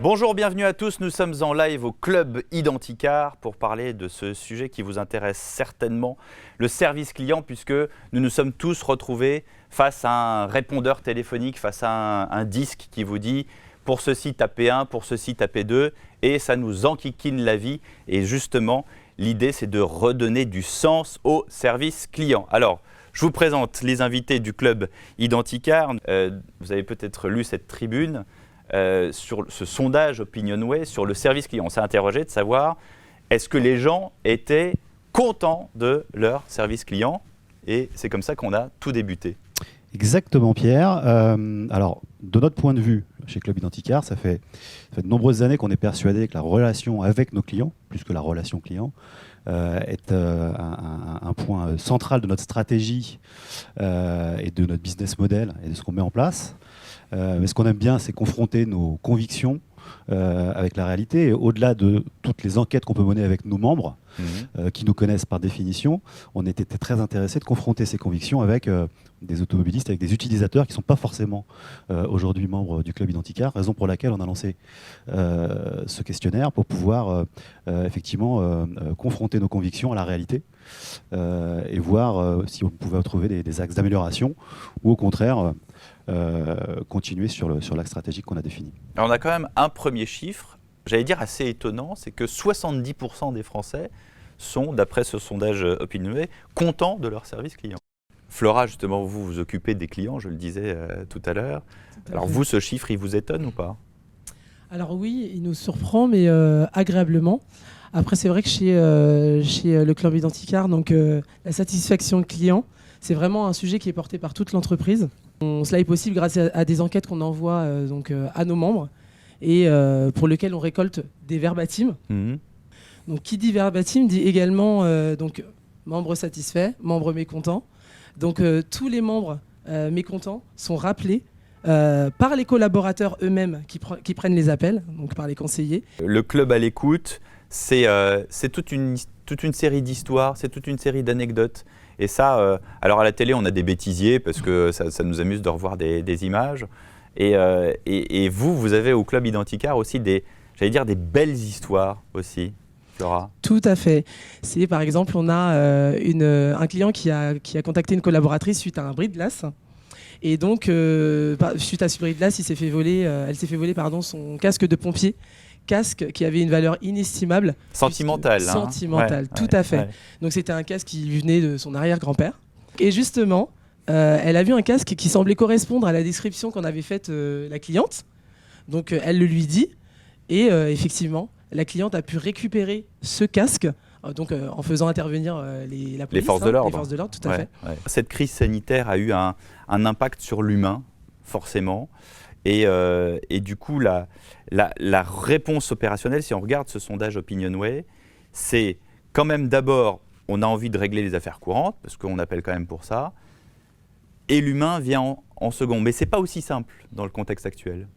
Bonjour, bienvenue à tous. Nous sommes en live au Club Identicar pour parler de ce sujet qui vous intéresse certainement, le service client, puisque nous nous sommes tous retrouvés face à un répondeur téléphonique, face à un disque qui vous dit « pour ceci tapez 1, pour ceci tapez 2 » et ça nous enquiquine la vie. Et justement, l'idée c'est de redonner du sens au service client. Alors, je vous présente les invités du Club Identicar. Vous avez peut-être lu cette tribune. Sur ce sondage OpinionWay sur le service client. On s'est interrogé de savoir est-ce que les gens étaient contents de leur service client, et c'est comme ça qu'on a tout débuté. Exactement, Pierre. Alors, de notre point de vue, chez Club Identicar, ça fait de nombreuses années qu'on est persuadé que la relation avec nos clients, plus que la relation client, est un point central de notre stratégie et de notre business model et de ce qu'on met en place. Mais ce qu'on aime bien, c'est confronter nos convictions avec la réalité. Et au-delà de toutes les enquêtes qu'on peut mener avec nos membres, qui nous connaissent par définition, on était très intéressés de confronter ces convictions avec des automobilistes, avec des utilisateurs qui ne sont pas forcément aujourd'hui membres du Club Identicar, raison pour laquelle on a lancé ce questionnaire pour pouvoir effectivement confronter nos convictions à la réalité et voir si on pouvait trouver des axes d'amélioration ou au contraire continuer sur l'axe stratégique qu'on a défini. Alors on a quand même un premier chiffre, j'allais dire assez étonnant, c'est que 70% des Français sont, d'après ce sondage OpinionWay, contents de leur service client. Flora, justement, vous vous occupez des clients, je le disais tout à l'heure. Alors vous, ce chiffre, il vous étonne ou pas? Alors oui, il nous surprend, mais agréablement. Après, c'est vrai que chez le Club Identicar, donc, la satisfaction client, c'est vraiment un sujet qui est porté par toute l'entreprise. Cela est possible grâce à des enquêtes qu'on envoie à nos membres et pour lesquelles on récolte des verbatims. Donc, qui dit verbatim dit également membres satisfaits, membres mécontents. Donc tous les membres mécontents sont rappelés par les collaborateurs eux-mêmes qui prennent les appels, donc par les conseillers. Le club à l'écoute, c'est toute une série d'histoires, c'est toute une série d'anecdotes. Et ça, alors à la télé, on a des bêtisiers parce que ça nous amuse de revoir des images. Et vous avez au Club Identicar aussi des belles histoires aussi, Flora. Tout à fait. C'est par exemple, on a un client qui a contacté une collaboratrice suite à un bris de glace. Et donc, suite à ce bris de glace, elle s'est fait voler son casque de pompier. Casque qui avait une valeur inestimable. Sentimentale. Sentimentale, tout à fait. Ouais. Donc c'était un casque qui venait de son arrière-grand-père. Et justement, elle a vu un casque qui semblait correspondre à la description qu'en avait faite la cliente. Donc elle le lui dit. Et effectivement, la cliente a pu récupérer ce casque en faisant intervenir la police, les forces de l'ordre. Les forces de l'ordre, tout à fait. Ouais. Cette crise sanitaire a eu un impact sur l'humain, forcément. Et du coup, la réponse opérationnelle, si on regarde ce sondage OpinionWay, c'est quand même d'abord, on a envie de régler les affaires courantes, parce qu'on appelle quand même pour ça, et l'humain vient en second. Mais ce n'est pas aussi simple dans le contexte actuel.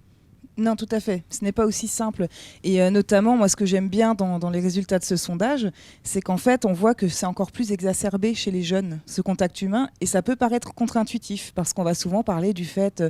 Non, tout à fait. Ce n'est pas aussi simple. Et notamment, moi, ce que j'aime bien dans les résultats de ce sondage, c'est qu'en fait, on voit que c'est encore plus exacerbé chez les jeunes, ce contact humain. Et ça peut paraître contre-intuitif, parce qu'on va souvent parler du fait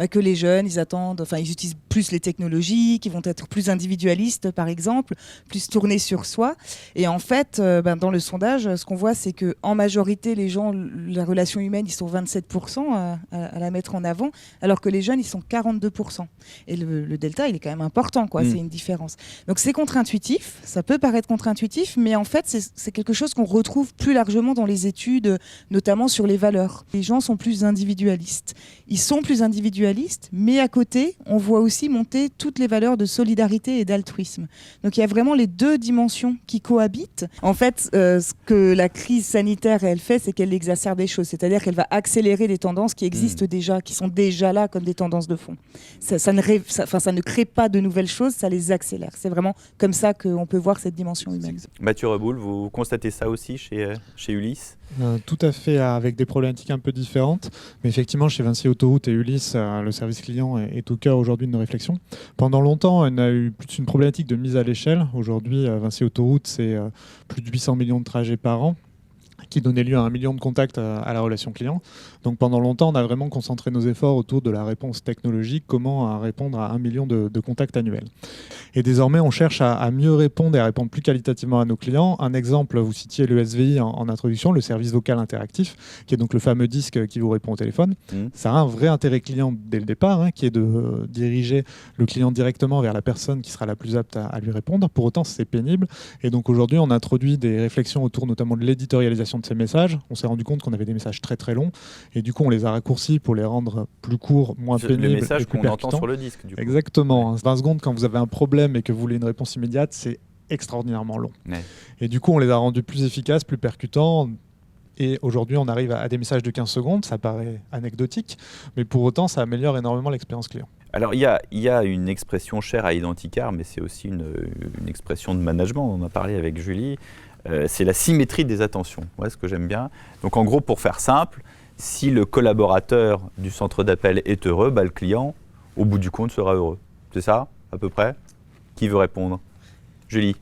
que les jeunes, ils utilisent plus les technologies, qu'ils vont être plus individualistes, par exemple, plus tournés sur soi. Et en fait, dans le sondage, ce qu'on voit, c'est qu'en majorité, les gens, la relation humaine, ils sont 27% à la mettre en avant, alors que les jeunes, ils sont 42%. Et le delta, il est quand même important, quoi. C'est une différence. Donc c'est contre-intuitif, ça peut paraître contre-intuitif, mais en fait, c'est quelque chose qu'on retrouve plus largement dans les études, notamment sur les valeurs. Les gens sont plus individualistes. Ils sont plus individualistes, mais à côté, on voit aussi monter toutes les valeurs de solidarité et d'altruisme. Donc il y a vraiment les deux dimensions qui cohabitent. En fait, ce que la crise sanitaire, elle fait, c'est qu'elle exacerbe des choses. C'est-à-dire qu'elle va accélérer des tendances qui existent déjà, qui sont déjà là comme des tendances de fond. Ça ne crée pas de nouvelles choses, ça les accélère. C'est vraiment comme ça qu'on peut voir cette dimension humaine. Mathieu Reboul, vous constatez ça aussi chez Ulysse? Tout à fait, avec des problématiques un peu différentes. Mais effectivement, chez Vinci Autoroute et Ulysse, le service client est au cœur aujourd'hui de nos réflexions. Pendant longtemps, on a eu plus une problématique de mise à l'échelle. Aujourd'hui, Vinci Autoroute, c'est plus de 800 millions de trajets par an. qui donnait lieu à 1 million de contacts à la relation client. Donc pendant longtemps, on a vraiment concentré nos efforts autour de la réponse technologique, comment répondre à 1 million de contacts annuels. Et désormais, on cherche à mieux répondre et à répondre plus qualitativement à nos clients. Un exemple, vous citiez le SVI en introduction, le service vocal interactif, qui est donc le fameux disque qui vous répond au téléphone. Ça a un vrai intérêt client dès le départ, qui est de diriger le client directement vers la personne qui sera la plus apte à lui répondre. Pour autant, c'est pénible. Et donc aujourd'hui, on a introduit des réflexions autour notamment de l'éditorialisation de ces messages. On s'est rendu compte qu'on avait des messages très très longs. Et du coup, on les a raccourcis pour les rendre plus courts, moins pénibles. Le message et plus qu'on percutants. entend sur le disque, du coup. Exactement. 20 secondes, quand vous avez un problème et que vous voulez une réponse immédiate, c'est extraordinairement long. Ouais. Et du coup, on les a rendus plus efficaces, plus percutants. Et aujourd'hui, on arrive à des messages de 15 secondes. Ça paraît anecdotique, mais pour autant, ça améliore énormément l'expérience client. Alors, il y a une expression chère à Identicar, mais c'est aussi une expression de management. On en a parlé avec Julie. C'est la symétrie des attentions. Ouais, ce que j'aime bien. Donc, en gros, pour faire simple, si le collaborateur du centre d'appel est heureux, le client, au bout du compte, sera heureux. C'est ça, à peu près? Qui veut répondre? Julie?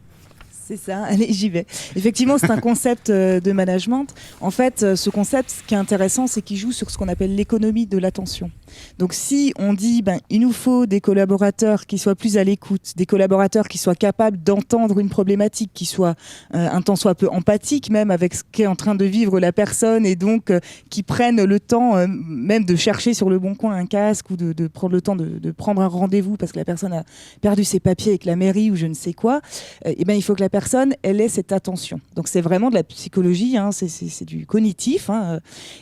C'est ça, allez, j'y vais. Effectivement, c'est un concept de management. En fait, ce concept, ce qui est intéressant, c'est qu'il joue sur ce qu'on appelle l'économie de l'attention. Donc, si on dit, il nous faut des collaborateurs qui soient plus à l'écoute, des collaborateurs qui soient capables d'entendre une problématique, qui soient un tant soit peu empathiques même avec ce qu'est en train de vivre la personne et donc qui prennent le temps même de chercher sur le bon coin un casque ou de prendre le temps de prendre un rendez-vous parce que la personne a perdu ses papiers avec la mairie ou je ne sais quoi, il faut que la personne, elle ait cette attention. Donc c'est vraiment de la psychologie, c'est du cognitif.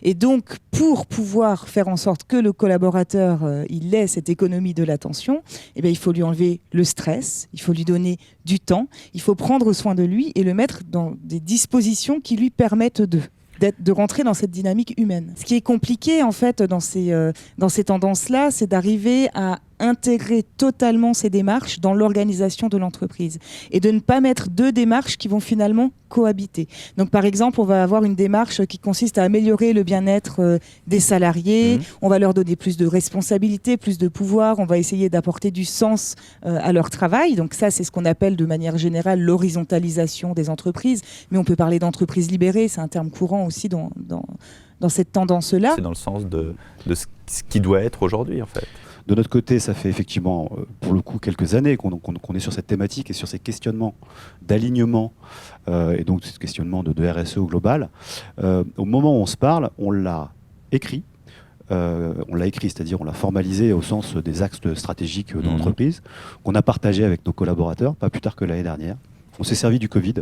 Et donc pour pouvoir faire en sorte que le collaborateur il ait cette économie de l'attention, il faut lui enlever le stress, il faut lui donner du temps, il faut prendre soin de lui et le mettre dans des dispositions qui lui permettent de rentrer dans cette dynamique humaine. Ce qui est compliqué en fait dans ces tendances-là, c'est d'arriver à intégrer totalement ces démarches dans l'organisation de l'entreprise et de ne pas mettre deux démarches qui vont finalement cohabiter. Donc par exemple, on va avoir une démarche qui consiste à améliorer le bien-être des salariés, on va leur donner plus de responsabilités, plus de pouvoir, on va essayer d'apporter du sens à leur travail. Donc ça, c'est ce qu'on appelle de manière générale l'horizontalisation des entreprises, mais on peut parler d'entreprises libérées, c'est un terme courant aussi dans cette tendance-là. C'est dans le sens de ce qui doit être aujourd'hui en fait. De notre côté, ça fait effectivement, pour le coup, quelques années qu'on est sur cette thématique et sur ces questionnements d'alignement et donc ce questionnement de RSE au global. Au moment où on se parle, on l'a écrit. C'est-à-dire on l'a formalisé au sens des axes stratégiques de l'entreprise, qu'on a partagé avec nos collaborateurs, pas plus tard que l'année dernière. On s'est servi du Covid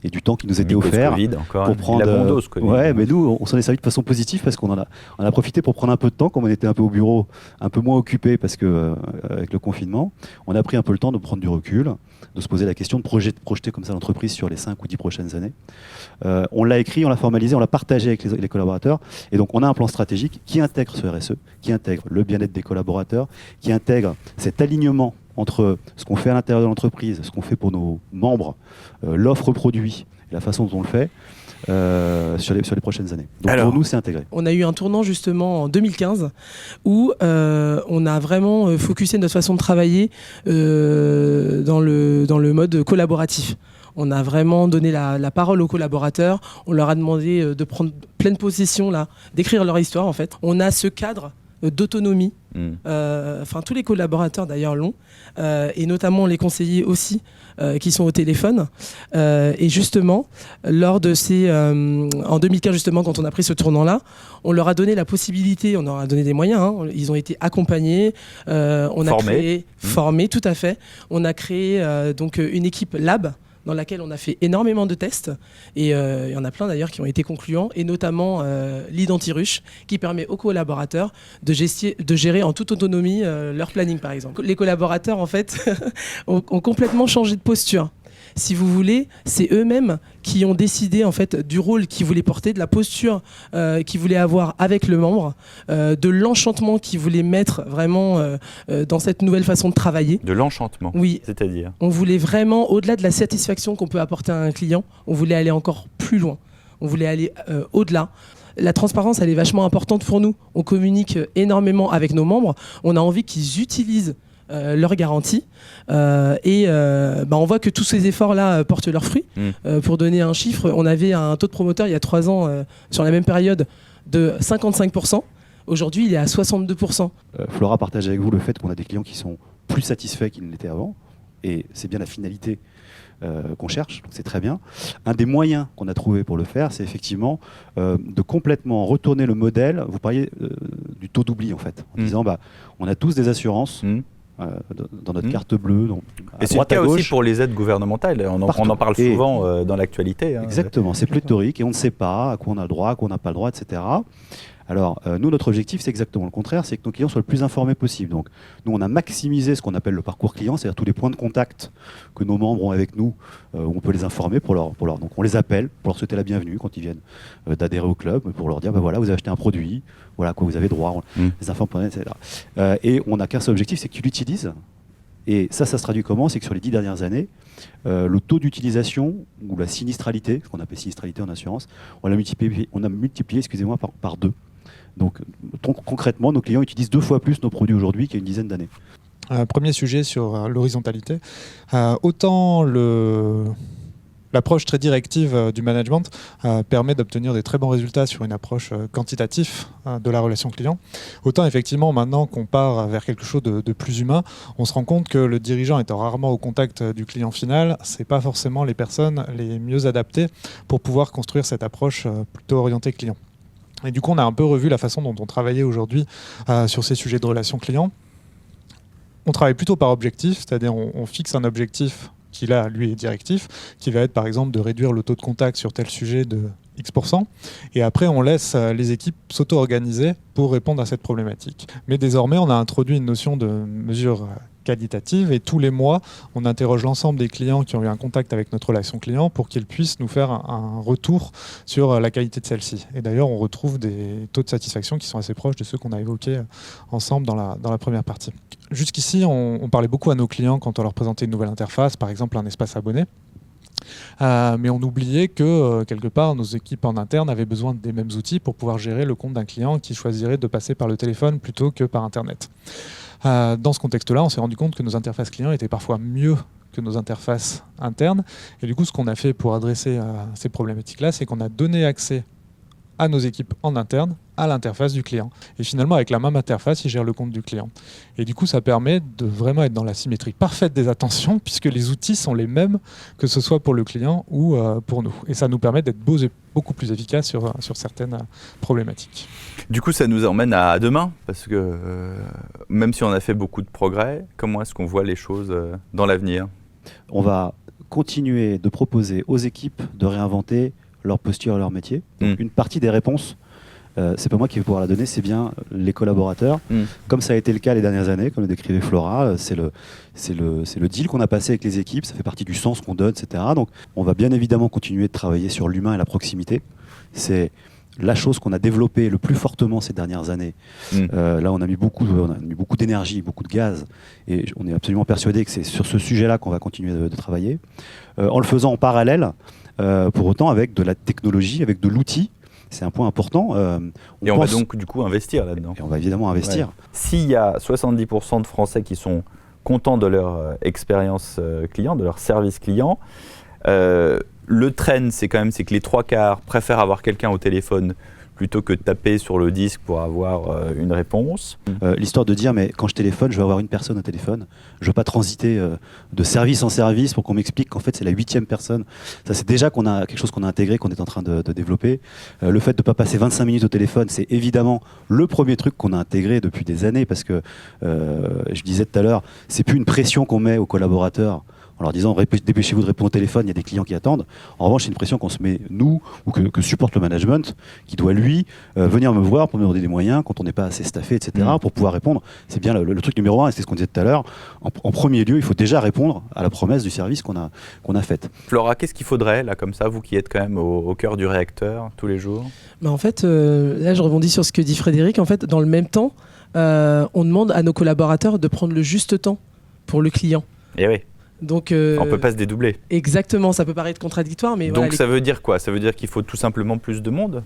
et du temps qui nous était offert pour prendre la bonne dose Covid. Ouais, mais nous on s'en est servi de façon positive parce qu'on en a profité pour prendre un peu de temps, comme on était un peu au bureau, un peu moins occupé parce que avec le confinement, on a pris un peu le temps de prendre du recul, de se poser la question de projeter comme ça l'entreprise sur les 5 ou 10 prochaines années. On l'a écrit, on l'a formalisé, on l'a partagé avec les collaborateurs et donc on a un plan stratégique qui intègre ce RSE, qui intègre le bien-être des collaborateurs, qui intègre cet alignement entre ce qu'on fait à l'intérieur de l'entreprise, ce qu'on fait pour nos membres, l'offre produit et la façon dont on le fait sur les prochaines années. Donc pour nous, c'est intégré. On a eu un tournant justement en 2015 où on a vraiment focusé notre façon de travailler dans le mode collaboratif. On a vraiment donné la parole aux collaborateurs. On leur a demandé de prendre pleine possession, d'écrire leur histoire en fait. On a ce cadre d'autonomie. Tous les collaborateurs d'ailleurs l'ont, et notamment les conseillers aussi qui sont au téléphone. Et justement, lors de en 2015 justement, quand on a pris ce tournant-là, on leur a donné la possibilité, on leur a donné des moyens. Ils ont été accompagnés, on a créé, formés, tout à fait. On a créé donc une équipe lab, dans laquelle on a fait énormément de tests et il y en a plein d'ailleurs qui ont été concluants et notamment l'Identirush qui permet aux collaborateurs de gérer en toute autonomie leur planning par exemple. Les collaborateurs en fait ont complètement changé de posture. Si vous voulez, c'est eux-mêmes qui ont décidé en fait du rôle qu'ils voulaient porter, de la posture qu'ils voulaient avoir avec le membre, de l'enchantement qu'ils voulaient mettre vraiment dans cette nouvelle façon de travailler. De l'enchantement. Oui. C'est-à-dire. On voulait vraiment, au-delà de la satisfaction qu'on peut apporter à un client, on voulait aller encore plus loin. On voulait aller au-delà. La transparence, elle est vachement importante pour nous. On communique énormément avec nos membres. On a envie qu'ils utilisent leur garantie. On voit que tous ces efforts-là portent leurs fruits. Pour donner un chiffre, on avait un taux de promoteur il y a 3 ans, sur la même période, de 55%. Aujourd'hui, il est à 62%. Flora partage avec vous le fait qu'on a des clients qui sont plus satisfaits qu'ils ne l'étaient avant. Et c'est bien la finalité qu'on cherche, donc c'est très bien. Un des moyens qu'on a trouvé pour le faire, c'est effectivement de complètement retourner le modèle. Vous parliez du taux d'oubli, en fait, en disant on a tous des assurances dans notre carte bleue. Et c'est le cas aussi pour les aides gouvernementales. On en parle souvent dans l'actualité. Exactement, c'est pléthorique et on ne sait pas à quoi on a le droit, à quoi on n'a pas le droit, etc. Alors, nous, notre objectif, c'est exactement le contraire, c'est que nos clients soient le plus informés possible. Donc, nous, on a maximisé ce qu'on appelle le parcours client, c'est-à-dire tous les points de contact que nos membres ont avec nous, où on peut les informer donc on les appelle pour leur souhaiter la bienvenue quand ils viennent d'adhérer au club, pour leur dire, voilà, vous avez acheté un produit, voilà à quoi vous avez droit, les informe, etc. Et on n'a qu'un seul objectif, c'est qu'ils l'utilisent. Et ça se traduit comment? C'est que sur les 10 dernières années, le taux d'utilisation ou la sinistralité, ce qu'on appelle sinistralité en assurance, on a multiplié par 2. Donc concrètement, nos clients utilisent 2 fois plus nos produits aujourd'hui qu'il y a une dizaine d'années. Premier sujet sur l'horizontalité. Autant l'approche très directive du management permet d'obtenir des très bons résultats sur une approche quantitative de la relation client. Autant effectivement, maintenant qu'on part vers quelque chose de plus humain, on se rend compte que le dirigeant étant rarement au contact du client final, ce n'est pas forcément les personnes les mieux adaptées pour pouvoir construire cette approche plutôt orientée client. Et du coup, on a un peu revu la façon dont on travaillait aujourd'hui sur ces sujets de relation client. On travaille plutôt par objectif, c'est-à-dire on fixe un objectif qui là, lui, est directif, qui va être par exemple de réduire le taux de contact sur tel sujet de X%. Et après, on laisse les équipes s'auto-organiser pour répondre à cette problématique. Mais désormais, on a introduit une notion de mesure qualitative et tous les mois, on interroge l'ensemble des clients qui ont eu un contact avec notre relation client pour qu'ils puissent nous faire un retour sur la qualité de celle-ci. Et d'ailleurs, on retrouve des taux de satisfaction qui sont assez proches de ceux qu'on a évoqués ensemble dans la première partie. Jusqu'ici, on parlait beaucoup à nos clients quand on leur présentait une nouvelle interface, par exemple un espace abonné. Mais on oubliait que quelque part nos équipes en interne avaient besoin des mêmes outils pour pouvoir gérer le compte d'un client qui choisirait de passer par le téléphone plutôt que par Internet. Dans ce contexte-là, on s'est rendu compte que nos interfaces clients étaient parfois mieux que nos interfaces internes. Et du coup, ce qu'on a fait pour adresser ces problématiques-là, c'est qu'on a donné accès à nos équipes en interne à l'interface du client. Et finalement, avec la même interface, ils gèrent le compte du client. Et du coup, ça permet de vraiment être dans la symétrie parfaite des attentions, puisque les outils sont les mêmes, que ce soit pour le client ou pour nous. Et ça nous permet d'être beaucoup plus efficaces sur certaines problématiques. Du coup, ça nous emmène à demain, parce que même si on a fait beaucoup de progrès, comment est-ce qu'on voit les choses dans l'avenir? On va continuer de proposer aux équipes de réinventer leur posture et leur métier. Donc, une partie des réponses, c'est pas moi qui vais pouvoir la donner, c'est bien les collaborateurs. Comme ça a été le cas les dernières années, comme le décrivait Flora, c'est le deal qu'on a passé avec les équipes, ça fait partie du sens qu'on donne, etc. Donc on va bien évidemment continuer de travailler sur l'humain et la proximité. C'est la chose qu'on a développée le plus fortement ces dernières années. Là, on a mis beaucoup d'énergie, beaucoup de gaz, et on est absolument persuadé que c'est sur ce sujet-là qu'on va continuer de travailler. En le faisant en parallèle, pour autant avec de la technologie, avec de l'outil. C'est un point important. On va donc du coup investir là-dedans. Et on va évidemment investir. Ouais. S'il y a 70% de Français qui sont contents de leur expérience client, de leur service client, le trend, c'est que les 3/4 préfèrent avoir quelqu'un au téléphone plutôt que de taper sur le disque pour avoir une réponse. L'histoire de dire, mais quand je téléphone, je veux avoir une personne au téléphone. Je ne veux pas transiter de service en service pour qu'on m'explique qu'en fait, c'est la 8e personne. Ça, c'est déjà quelque chose qu'on a intégré, qu'on est en train de développer. Le fait de ne pas passer 25 minutes au téléphone, c'est évidemment le premier truc qu'on a intégré depuis des années, parce que, je disais tout à l'heure, c'est plus une pression qu'on met aux collaborateurs en leur disant dépêchez-vous de répondre au téléphone, il y a des clients qui attendent. En revanche, c'est une pression qu'on se met, nous, ou que supporte le management, qui doit, lui, venir me voir pour me donner des moyens quand on n'est pas assez staffé, etc., pour pouvoir répondre. C'est bien le truc numéro 1, et c'est ce qu'on disait tout à l'heure. En premier lieu, il faut déjà répondre à la promesse du service qu'on a faite. Flora, qu'est-ce qu'il faudrait, là, comme ça, vous qui êtes quand même au cœur du réacteur tous les jours? En fait, là, je rebondis sur ce que dit Frédéric. En fait, dans le même temps, on demande à nos collaborateurs de prendre le juste temps pour le client. Eh oui. Donc, on ne peut pas se dédoubler. Exactement, ça peut paraître contradictoire, mais donc voilà, ça veut dire quoi? Ça veut dire qu'il faut tout simplement plus de monde?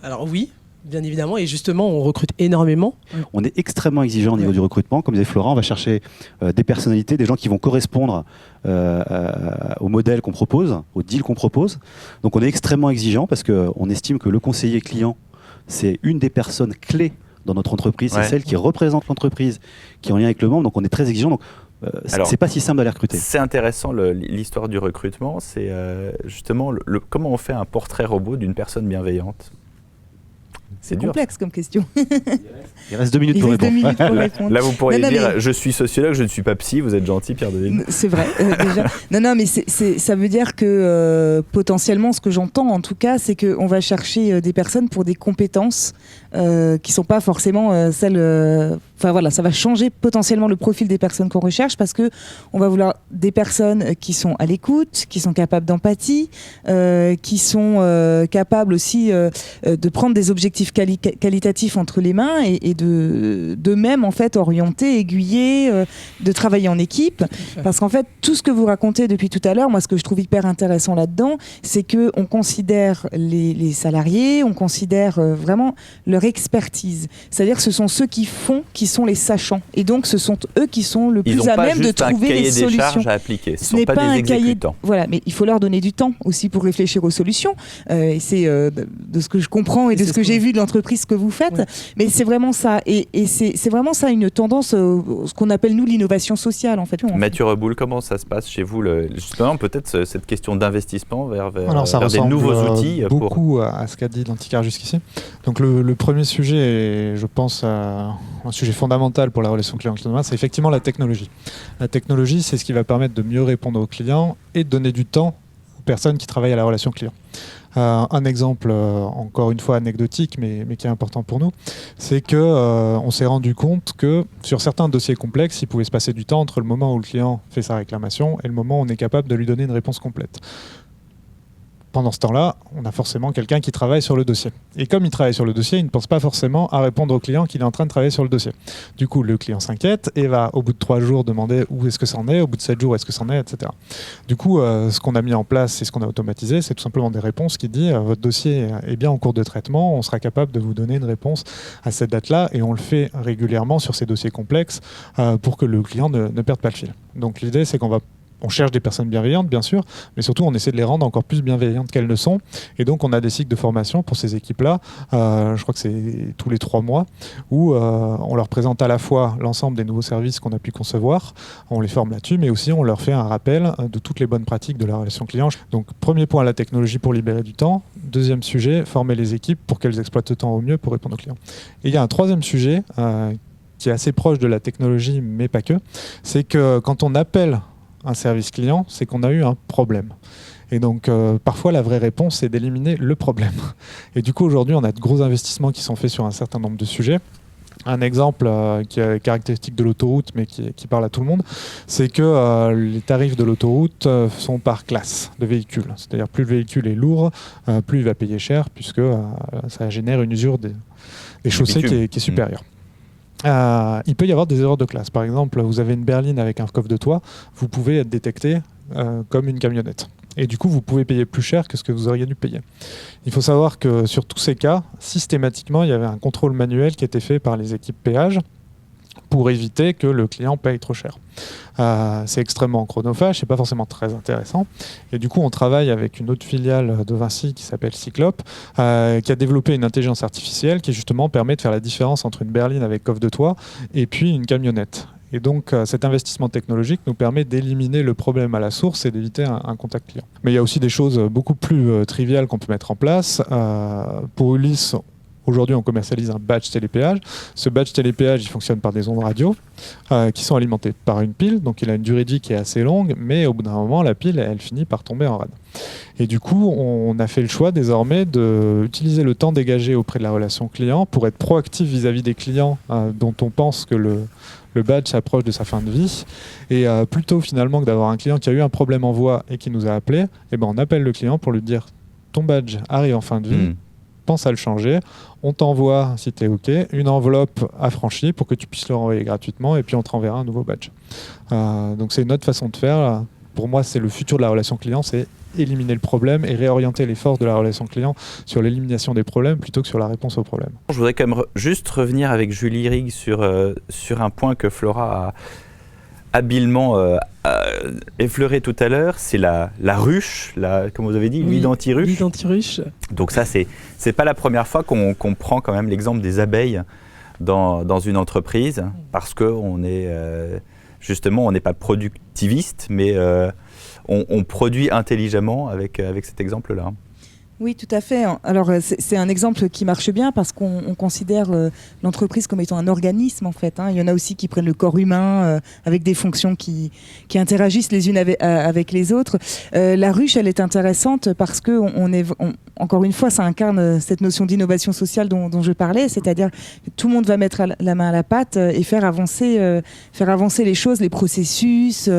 Alors oui, Bien évidemment, et justement, on recrute énormément. On est extrêmement exigeant au niveau du recrutement. Comme disait Florent, on va chercher des personnalités, des gens qui vont correspondre au modèle qu'on propose, au deal qu'on propose. Donc on est extrêmement exigeant parce qu'on estime que le conseiller client, c'est une des personnes clés dans notre entreprise. C'est celle qui représente l'entreprise, qui est en lien avec le membre. Donc on est très exigeant. Donc c'est pas si simple d'aller recruter. C'est intéressant l'histoire du recrutement. C'est justement comment on fait un portrait robot d'une personne bienveillante. C'est complexe comme question. Il reste 2 minutes pour répondre. Là, vous pourriez dire, je suis sociologue, je ne suis pas psy, vous êtes gentil, Pierre Deville. C'est vrai, déjà. Non, mais ça veut dire que potentiellement, ce que j'entends en tout cas, c'est qu'on va chercher des personnes pour des compétences qui ne sont pas forcément celles... Enfin voilà, ça va changer potentiellement le profil des personnes qu'on recherche parce qu'on va vouloir des personnes qui sont à l'écoute, qui sont capables d'empathie, qui sont capables aussi de prendre des objectifs qualitatifs entre les mains et de même en fait orienter, aiguiller, de travailler en équipe. Parce qu'en fait, tout ce que vous racontez depuis tout à l'heure, moi ce que je trouve hyper intéressant là-dedans, c'est qu'on considère les salariés, on considère vraiment leur expertise. C'est-à-dire que ce sont ceux qui font, qui sont les sachants. Et donc, ce sont eux qui sont le plus à même de trouver les solutions. Ils n'ont pas juste un cahier des charges à appliquer. Ce n'est pas des exécutants. Voilà, mais il faut leur donner du temps aussi pour réfléchir aux solutions. Et c'est de ce que je comprends et de ce que j'ai vu de l'entreprise que vous faites. Ouais. Mais c'est vraiment ça. Et c'est vraiment ça une tendance, ce qu'on appelle nous l'innovation sociale. En fait. Mathieu Reboul, comment ça se passe chez vous justement, peut-être cette question d'investissement vers des nouveaux outils beaucoup à ce qu'a dit l'Anticar jusqu'ici. Donc le premier sujet, et je pense un sujet fondamental pour la relation client-client, c'est effectivement la technologie. La technologie, c'est ce qui va permettre de mieux répondre aux clients et de donner du temps aux personnes qui travaillent à la relation client. Un exemple, encore une fois anecdotique, mais qui est important pour nous, c'est qu'on s'est rendu compte que sur certains dossiers complexes, il pouvait se passer du temps entre le moment où le client fait sa réclamation et le moment où on est capable de lui donner une réponse complète. Pendant ce temps-là, on a forcément quelqu'un qui travaille sur le dossier. Et comme il travaille sur le dossier, il ne pense pas forcément à répondre au client qu'il est en train de travailler sur le dossier. Du coup, le client s'inquiète et va, au bout de 3 jours, demander où est-ce que ça en est, au bout de 7 jours, est-ce que ça en est, etc. Du coup, ce qu'on a mis en place et ce qu'on a automatisé, c'est tout simplement des réponses qui disent votre dossier est bien en cours de traitement, on sera capable de vous donner une réponse à cette date-là et on le fait régulièrement sur ces dossiers complexes pour que le client ne perde pas le fil. Donc l'idée, c'est on cherche des personnes bienveillantes, bien sûr, mais surtout on essaie de les rendre encore plus bienveillantes qu'elles ne sont. Et donc on a des cycles de formation pour ces équipes-là, je crois que c'est tous les 3 mois, où on leur présente à la fois l'ensemble des nouveaux services qu'on a pu concevoir, on les forme là-dessus, mais aussi on leur fait un rappel de toutes les bonnes pratiques de la relation client. Donc premier point, la technologie pour libérer du temps. Deuxième sujet, former les équipes pour qu'elles exploitent le temps au mieux pour répondre aux clients. Et il y a un troisième sujet qui est assez proche de la technologie, mais pas que, c'est que quand on appelle un service client, c'est qu'on a eu un problème. Et donc, parfois, la vraie réponse, c'est d'éliminer le problème. Et du coup, aujourd'hui, on a de gros investissements qui sont faits sur un certain nombre de sujets. Un exemple qui est caractéristique de l'autoroute, mais qui parle à tout le monde, c'est que les tarifs de l'autoroute sont par classe de véhicule. C'est-à-dire, plus le véhicule est lourd, plus il va payer cher, puisque ça génère une usure des chaussées qui est supérieure. Il peut y avoir des erreurs de classe. Par exemple, vous avez une berline avec un coffre de toit, vous pouvez être détecté comme une camionnette. Et du coup, vous pouvez payer plus cher que ce que vous auriez dû payer. Il faut savoir que sur tous ces cas, systématiquement, il y avait un contrôle manuel qui était fait par les équipes péage pour éviter que le client paye trop cher. C'est extrêmement chronophage, c'est pas forcément très intéressant. Et du coup, on travaille avec une autre filiale de Vinci qui s'appelle Cyclope, qui a développé une intelligence artificielle qui justement permet de faire la différence entre une berline avec coffre de toit et puis une camionnette. Et donc, cet investissement technologique nous permet d'éliminer le problème à la source et d'éviter un contact client. Mais il y a aussi des choses beaucoup plus triviales qu'on peut mettre en place. Pour Ulysse, aujourd'hui, on commercialise un badge télépéage. Ce badge télépéage, il fonctionne par des ondes radio qui sont alimentées par une pile. Donc, il a une durée de vie qui est assez longue, mais au bout d'un moment, la pile, elle finit par tomber en rade. Et du coup, on a fait le choix désormais d'utiliser le temps dégagé auprès de la relation client pour être proactif vis-à-vis des clients dont on pense que le badge s'approche de sa fin de vie. Et plutôt finalement que d'avoir un client qui a eu un problème en voie et qui nous a appelé, eh ben, on appelle le client pour lui dire ton badge arrive en fin de vie. Pense à le changer, on t'envoie, si tu es OK, une enveloppe affranchie pour que tu puisses le renvoyer gratuitement et puis on te renverra un nouveau badge. Donc c'est une autre façon de faire. Pour moi, c'est le futur de la relation client, c'est éliminer le problème et réorienter les forces de la relation client sur l'élimination des problèmes plutôt que sur la réponse aux problèmes. Je voudrais quand même juste revenir avec Julie Rigg sur un point que Flora a habilement effleuré tout à l'heure, c'est la ruche, comme vous avez dit, l'identiruche. L'identiruche. Donc ça, c'est pas la première fois qu'on prend quand même l'exemple des abeilles dans une entreprise, parce qu'on est justement, on n'est pas productiviste, mais on produit intelligemment avec cet exemple-là. Oui, tout à fait. Alors, c'est un exemple qui marche bien parce qu'on considère l'entreprise comme étant un organisme, en fait. Il y en a aussi qui prennent le corps humain avec des fonctions qui interagissent les unes avec les autres. La ruche, elle est intéressante parce que, encore une fois, ça incarne cette notion d'innovation sociale dont je parlais, c'est-à-dire que tout le monde va mettre la main à la pâte et faire avancer les choses, les processus,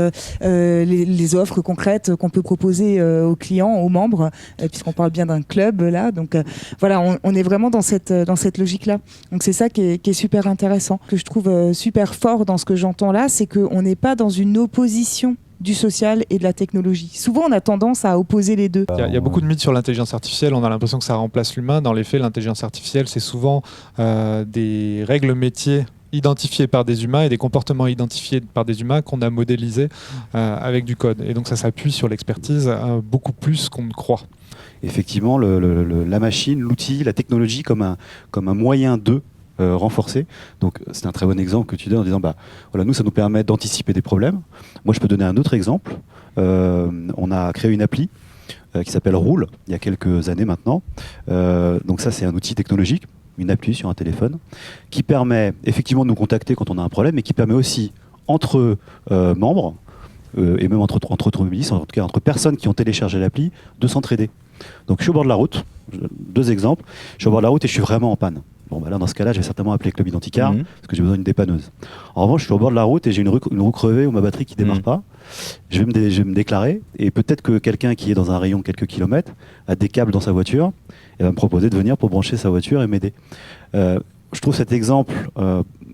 les offres concrètes qu'on peut proposer aux clients, aux membres, puisqu'on parle bien d'un club là, donc voilà, on est vraiment dans cette logique-là. Donc c'est ça qui est super intéressant, que je trouve super fort dans ce que j'entends là, c'est qu'on n'est pas dans une opposition du social et de la technologie. Souvent, on a tendance à opposer les deux. Il y a beaucoup de mythes sur l'intelligence artificielle. On a l'impression que ça remplace l'humain. Dans les faits, l'intelligence artificielle, c'est souvent des règles métiers identifiés par des humains et des comportements identifiés par des humains qu'on a modélisés avec du code. Et donc ça s'appuie sur l'expertise beaucoup plus qu'on ne croit. Effectivement, la machine, l'outil, la technologie comme un moyen de renforcer. Donc c'est un très bon exemple que tu donnes en disant voilà, nous ça nous permet d'anticiper des problèmes. Moi je peux donner un autre exemple. On a créé une appli qui s'appelle Roule il y a quelques années maintenant. Donc ça c'est un outil technologique, une appli sur un téléphone qui permet effectivement de nous contacter quand on a un problème, mais qui permet aussi entre membres et même entre automobilistes, en tout cas entre personnes qui ont téléchargé l'appli, de s'entraider. Donc je suis au bord de la route, deux exemples, je suis au bord de la route et je suis vraiment en panne. Bon, là, dans ce cas-là, je vais certainement appeler Club Identicar parce que j'ai besoin d'une dépanneuse. En revanche, je suis au bord de la route et j'ai une roue crevée ou ma batterie qui ne démarre pas. Je vais me déclarer et peut-être que quelqu'un qui est dans un rayon de quelques kilomètres a des câbles dans sa voiture et va me proposer de venir pour brancher sa voiture et m'aider. Je trouve cet exemple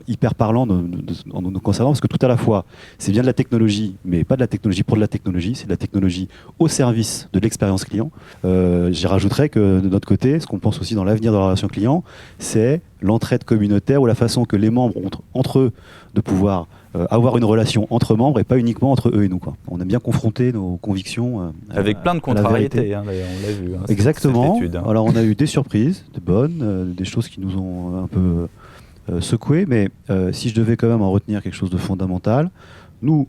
hyper parlant en nous concernant parce que tout à la fois, c'est bien de la technologie, mais pas de la technologie pour de la technologie, c'est de la technologie au service de l'expérience client. J'y rajouterais que de notre côté, ce qu'on pense aussi dans l'avenir de la relation client, c'est l'entraide communautaire ou la façon que les membres ont entre eux de pouvoir avoir une relation entre membres et pas uniquement entre eux et nous, quoi. On aime bien confronter nos convictions avec plein de contrariétés, d'ailleurs, on l'a vu. Exactement. Cette étude, Alors on a eu des surprises, des bonnes, des choses qui nous ont un peu secoué, mais si je devais quand même en retenir quelque chose de fondamental, nous,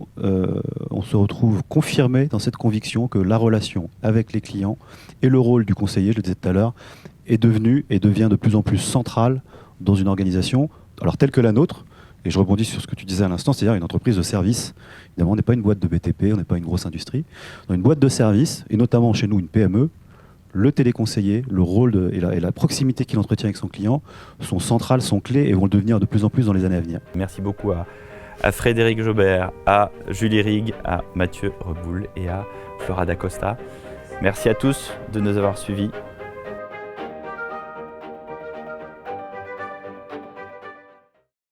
on se retrouve confirmés dans cette conviction que la relation avec les clients et le rôle du conseiller, je le disais tout à l'heure, est devenu et devient de plus en plus central dans une organisation, alors telle que la nôtre. Et je rebondis sur ce que tu disais à l'instant, c'est-à-dire une entreprise de service. Évidemment, on n'est pas une boîte de BTP, on n'est pas une grosse industrie. Dans une boîte de service, et notamment chez nous une PME, le téléconseiller, le rôle et la proximité qu'il entretient avec son client sont centrales, sont clés et vont le devenir de plus en plus dans les années à venir. Merci beaucoup à Frédéric Jobert, à Julie Rigg, à Mathieu Reboul et à Flora Dacosta. Merci à tous de nous avoir suivis.